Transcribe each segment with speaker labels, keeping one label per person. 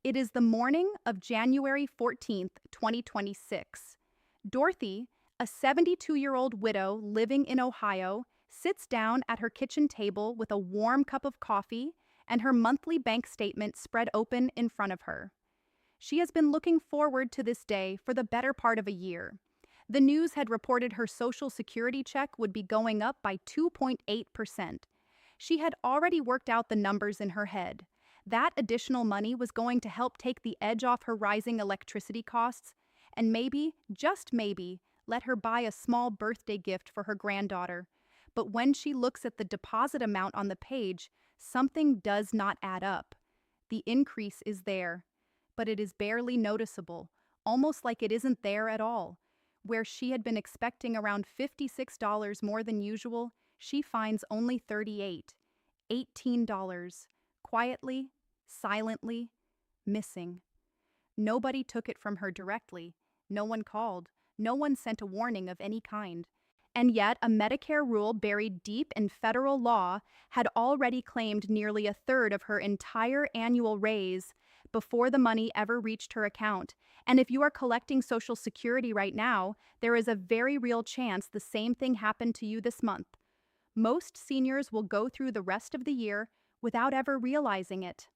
Speaker 1: It is the morning of January 14th, 2026. Dorothy, a 72-year-old widow living in Ohio, sits down at her kitchen table with a warm cup of coffee and her monthly bank statement spread open in front of her. She has been looking forward to this day for the better part of a year. The news had reported her Social Security check would be going up by 2.8%. She had already worked out the numbers in her head. That additional money was going to help take the edge off her rising electricity costs, and maybe, just maybe, let her buy a small birthday gift for her granddaughter. But when she looks at the deposit amount on the page, something does not add up. The increase is there, but it is barely noticeable, almost like it isn't there at all. Where she had been expecting around $56 more than usual, she finds only $38, $18, quietly, silently, missing. Nobody took it from her directly. No one called. No one sent a warning of any kind. And yet, a Medicare rule buried deep in federal law had already claimed nearly a third of her entire annual raise before the money ever reached her account. And if you are collecting Social Security right now, there is a very real chance the same thing happened to you this month. Most seniors will go through the rest of the year without ever realizing it.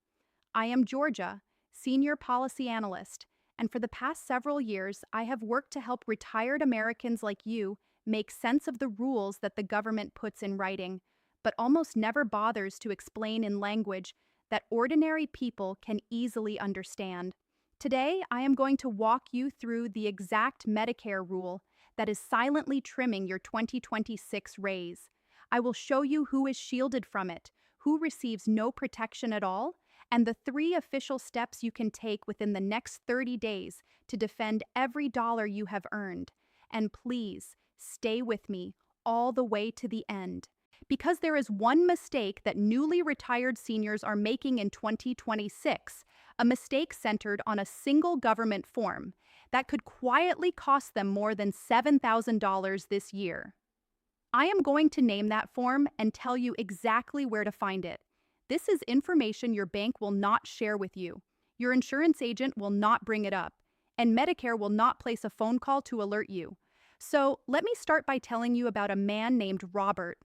Speaker 1: I am Georgia, Senior Policy Analyst, and for the past several years, I have worked to help retired Americans like you make sense of the rules that the government puts in writing, but almost never bothers to explain in language that ordinary people can easily understand. Today, I am going to walk you through the exact Medicare rule that is silently trimming your 2026 raise. I will show you who is shielded from it, who receives no protection at all, and the 3 official steps you can take within the next 30 days to defend every dollar you have earned. And please, stay with me all the way to the end. Because there is one mistake that newly retired seniors are making in 2026, a mistake centered on a single government form that could quietly cost them more than $7,000 this year. I am going to name that form and tell you exactly where to find it. This is information your bank will not share with you. Your insurance agent will not bring it up, and Medicare will not place a phone call to alert you. So let me start by telling you about a man named Robert.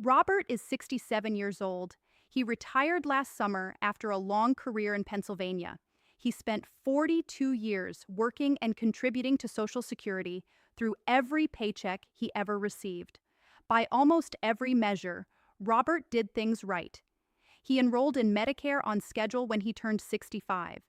Speaker 1: Robert is 67 years old. He retired last summer after a long career in Pennsylvania. He spent 42 years working and contributing to Social Security through every paycheck he ever received. By almost every measure, Robert did things right. He enrolled in Medicare on schedule when he turned 65.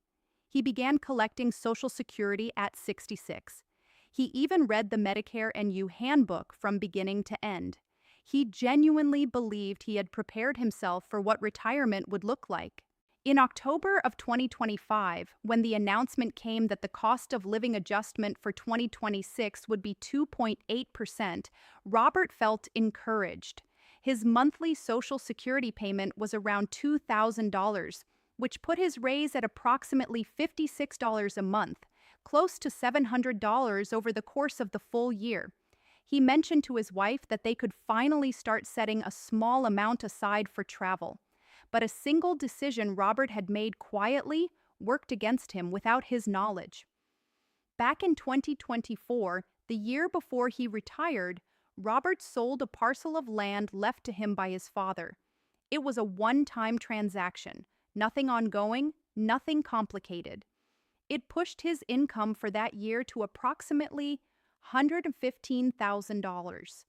Speaker 1: He began collecting Social Security at 66. He even read the Medicare and You handbook from beginning to end. He genuinely believed he had prepared himself for what retirement would look like. In October of 2025, when the announcement came that the cost of living adjustment for 2026 would be 2.8%, Robert felt encouraged. His monthly Social Security payment was around $2,000, which put his raise at approximately $56 a month, close to $700 over the course of the full year. He mentioned to his wife that they could finally start setting a small amount aside for travel. But a single decision Robert had made quietly worked against him without his knowledge. Back in 2024, the year before he retired, Robert sold a parcel of land left to him by his father. It was a one-time transaction, nothing ongoing, nothing complicated. It pushed his income for that year to approximately $115,000.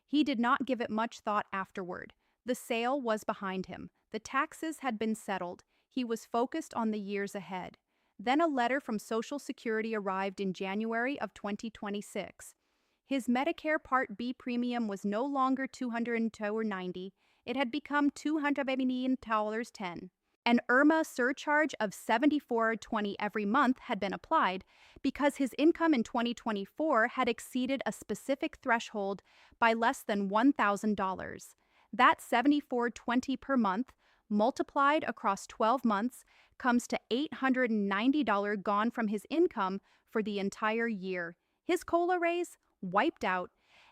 Speaker 1: He did not give it much thought afterward. The sale was behind him. The taxes had been settled. He was focused on the years ahead. Then a letter from Social Security arrived in January of 2026. His Medicare Part B premium was no longer $202.90. It had become $218.10. An IRMAA surcharge of $74.20 every month had been applied because his income in 2024 had exceeded a specific threshold by less than $1,000. That $74.20 per month, multiplied across 12 months, comes to $890 gone from his income for the entire year. His COLA raise wiped out,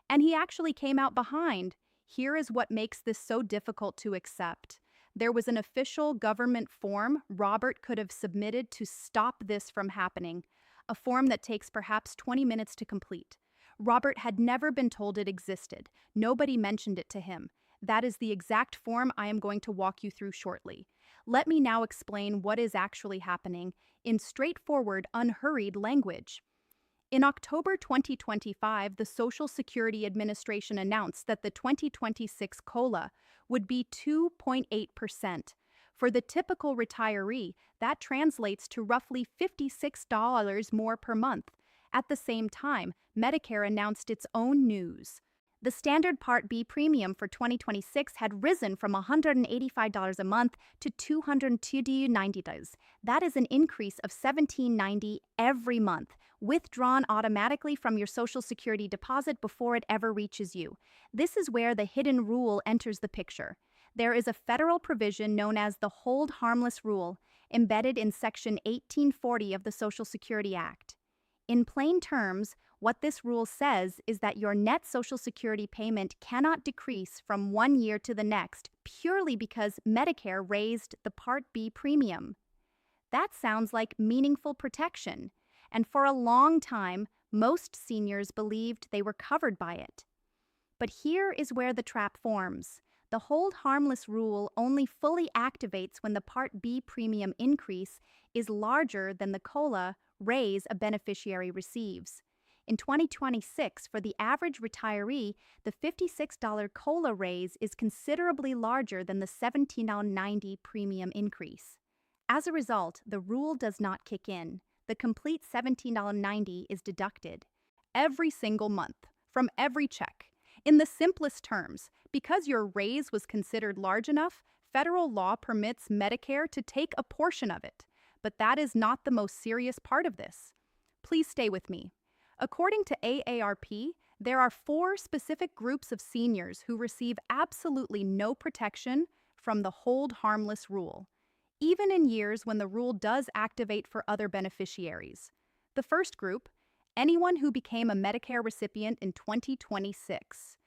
Speaker 1: and he actually came out behind. Here is what makes this so difficult to accept. There was an official government form Robert could have submitted to stop this from happening, a form that takes perhaps 20 minutes to complete. Robert had never been told it existed. Nobody mentioned it to him. That is the exact form I am going to walk you through shortly. Let me now explain what is actually happening in straightforward, unhurried language. In October 2025, the Social Security Administration announced that the 2026 COLA would be 2.8%. For the typical retiree, that translates to roughly $56 more per month. At the same time, Medicare announced its own news. The standard Part B premium for 2026 had risen from $185 a month to $290. That is an increase of $17.90 every month, withdrawn automatically from your Social Security deposit before it ever reaches you. This is where the hidden rule enters the picture. There is a federal provision known as the Hold Harmless Rule, embedded in Section 1840 of the Social Security Act. In plain terms, what this rule says is that your net Social Security payment cannot decrease from one year to the next purely because Medicare raised the Part B premium. That sounds like meaningful protection, and for a long time, most seniors believed they were covered by it. But here is where the trap forms. The Hold Harmless Rule only fully activates when the Part B premium increase is larger than the COLA raise a beneficiary receives. In 2026, for the average retiree, the $56 COLA raise is considerably larger than the $17.90 premium increase. As a result, the rule does not kick in. The complete $17.90 is deducted every single month from every check. In the simplest terms, because your raise was considered large enough, federal law permits Medicare to take a portion of it. But that is not the most serious part of this. Please stay with me. According to AARP, there are 4 specific groups of seniors who receive absolutely no protection from the Hold Harmless Rule, even in years when the rule does activate for other beneficiaries. The first group, anyone who became a Medicare recipient in 2026.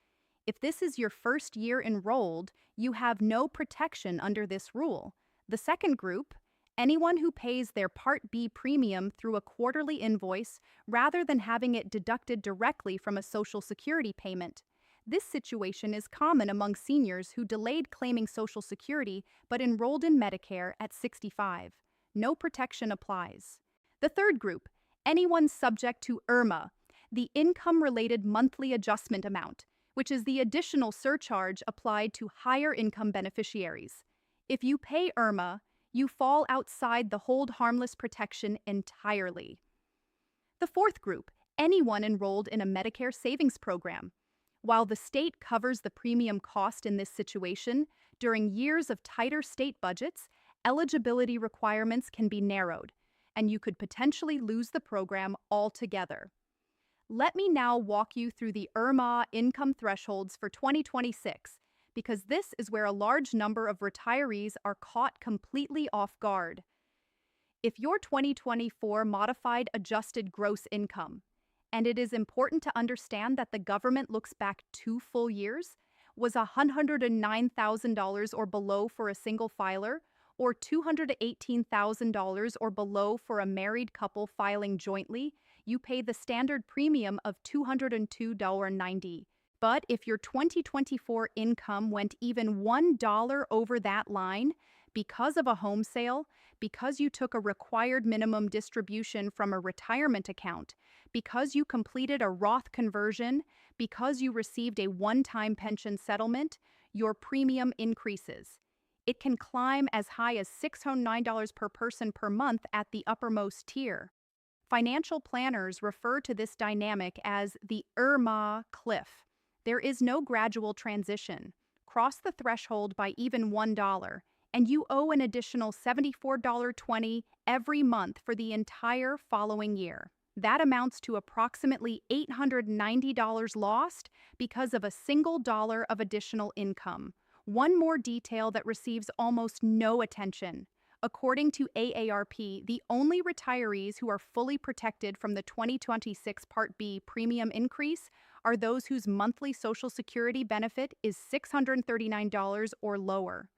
Speaker 1: If this is your first year enrolled, you have no protection under this rule. The second group, anyone who pays their Part B premium through a quarterly invoice rather than having it deducted directly from a Social Security payment. This situation is common among seniors who delayed claiming Social Security but enrolled in Medicare at 65. No protection applies. The third group, anyone subject to IRMAA, the Income-Related Monthly Adjustment Amount, which is the additional surcharge applied to higher income beneficiaries. If you pay IRMAA, you fall outside the Hold Harmless protection entirely. The fourth group, anyone enrolled in a Medicare savings program. While the state covers the premium cost in this situation, during years of tighter state budgets, eligibility requirements can be narrowed, and you could potentially lose the program altogether. Let me now walk you through the IRMAA income thresholds for 2026, because this is where a large number of retirees are caught completely off guard. If your 2024 modified adjusted gross income, and it is important to understand that the government looks back 2 full years, was $109,000 or below for a single filer, or $218,000 or below for a married couple filing jointly, you pay the standard premium of $202.90. But if your 2024 income went even $1 over that line, because of a home sale, because you took a required minimum distribution from a retirement account, because you completed a Roth conversion, because you received a one-time pension settlement, your premium increases. It can climb as high as $609 per person per month at the uppermost tier. Financial planners refer to this dynamic as the IRMAA cliff. There is no gradual transition. Cross the threshold by even $1, and you owe an additional $74.20 every month for the entire following year. That amounts to approximately $890 lost because of a single dollar of additional income. One more detail that receives almost no attention. According to AARP, the only retirees who are fully protected from the 2026 Part B premium increase are those whose monthly Social Security benefit is $639 or lower.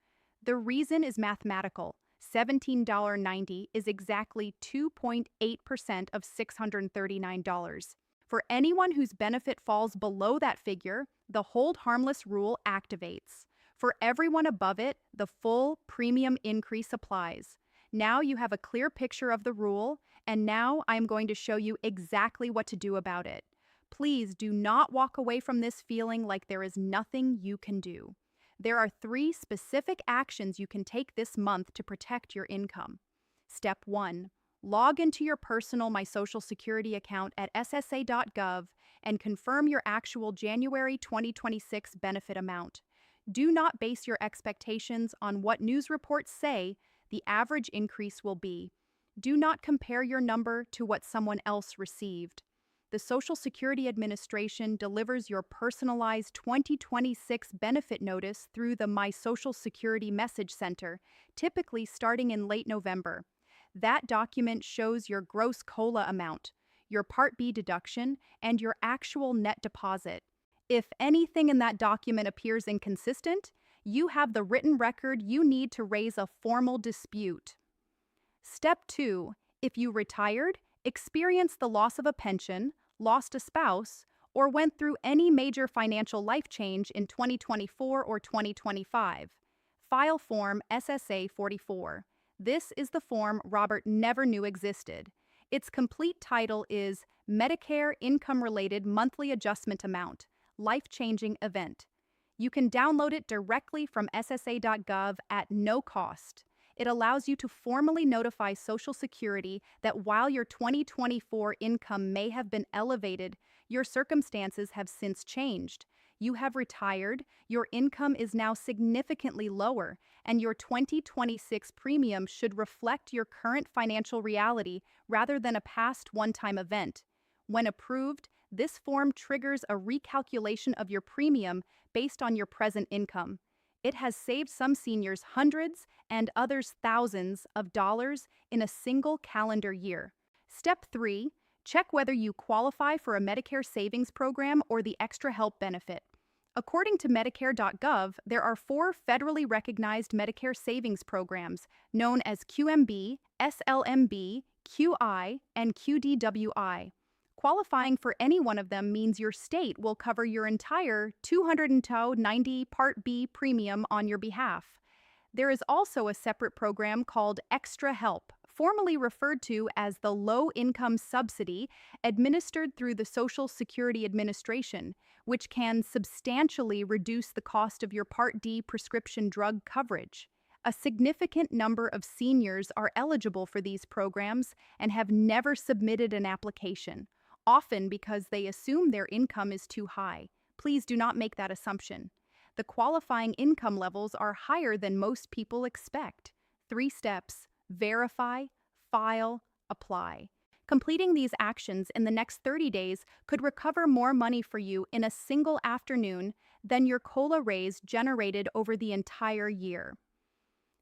Speaker 1: The reason is mathematical. $17.90 is exactly 2.8% of $639. For anyone whose benefit falls below that figure, the Hold Harmless rule activates. For everyone above it, the full premium increase applies. Now you have a clear picture of the rule, and now I'm going to show you exactly what to do about it. Please do not walk away from this feeling like there is nothing you can do. There are 3 specific actions you can take this month to protect your income. Step 1. Log into your personal My Social Security account at ssa.gov and confirm your actual January 2026 benefit amount. Do not base your expectations on what news reports say the average increase will be. Do not compare your number to what someone else received. The Social Security Administration delivers your personalized 2026 benefit notice through the My Social Security Message Center, typically starting in late November. That document shows your gross COLA amount, your Part B deduction, and your actual net deposit. If anything in that document appears inconsistent, you have the written record you need to raise a formal dispute. Step 2. If you retired, experienced the loss of a pension, lost a spouse, or went through any major financial life change in 2024 or 2025, file Form SSA 44. This is the form Robert never knew existed. Its complete title is Medicare Income-Related Monthly Adjustment Amount, Life-Changing Event. You can download it directly from ssa.gov at no cost. It allows you to formally notify Social Security that while your 2024 income may have been elevated, your circumstances have since changed. You have retired, your income is now significantly lower, and your 2026 premium should reflect your current financial reality rather than a past one-time event. When approved, this form triggers a recalculation of your premium based on your present income. It has saved some seniors hundreds and others thousands of dollars in a single calendar year. Step 3. Check whether you qualify for a Medicare savings program or the extra help benefit. According to Medicare.gov, there are 4 federally recognized Medicare savings programs known as QMB, SLMB, QI, and QDWI. Qualifying for any one of them means your state will cover your entire $290 Part B premium on your behalf. There is also a separate program called Extra Help, formerly referred to as the Low Income Subsidy, administered through the Social Security Administration, which can substantially reduce the cost of your Part D prescription drug coverage. A significant number of seniors are eligible for these programs and have never submitted an application, often because they assume their income is too high. Please do not make that assumption. The qualifying income levels are higher than most people expect. 3 steps: verify, file, apply. Completing these actions in the next 30 days could recover more money for you in a single afternoon than your COLA raise generated over the entire year.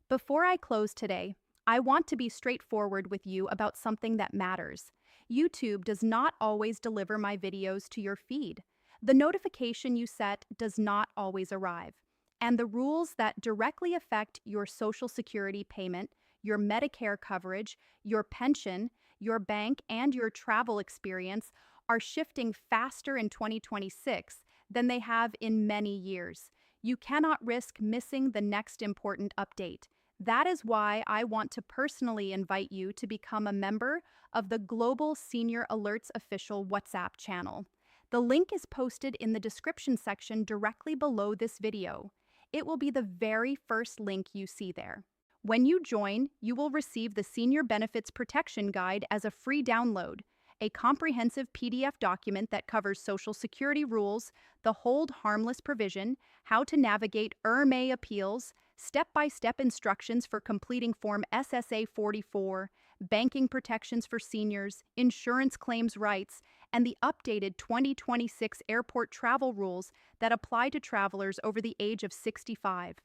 Speaker 1: Before I close today, I want to be straightforward with you about something that matters. YouTube does not always deliver my videos to your feed. The notification you set does not always arrive. And the rules that directly affect your Social Security payment, your Medicare coverage, your pension, your bank, and your travel experience are shifting faster in 2026 than they have in many years. You cannot risk missing the next important update. That is why I want to personally invite you to become a member of the Global Senior Alerts Official WhatsApp channel. The link is posted in the description section directly below this video. It will be the very first link you see there. When you join, you will receive the Senior Benefits Protection Guide as a free download, a comprehensive PDF document that covers Social Security rules, the Hold Harmless Provision, how to navigate IRMAA appeals, step-by-step instructions for completing Form SSA 44, banking protections for seniors, insurance claims rights, and the updated 2026 airport travel rules that apply to travelers over the age of 65.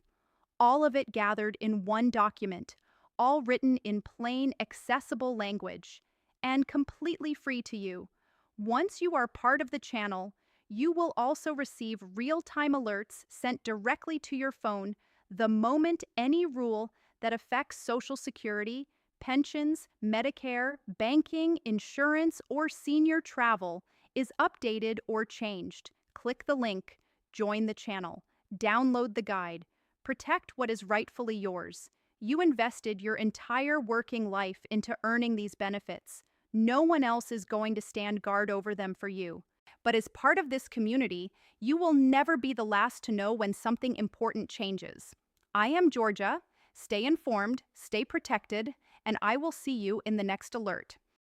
Speaker 1: All of it gathered in one document, all written in plain, accessible language, and completely free to you. Once you are part of the channel, you will also receive real-time alerts sent directly to your phone The moment any rule that affects Social Security, pensions, Medicare, banking, insurance, or senior travel is updated or changed, click the link, join the channel, download the guide, protect what is rightfully yours. You invested your entire working life into earning these benefits. No one else is going to stand guard over them for you. But as part of this community, you will never be the last to know when something important changes. I am Georgia. Stay informed, stay protected, and I will see you in the next alert.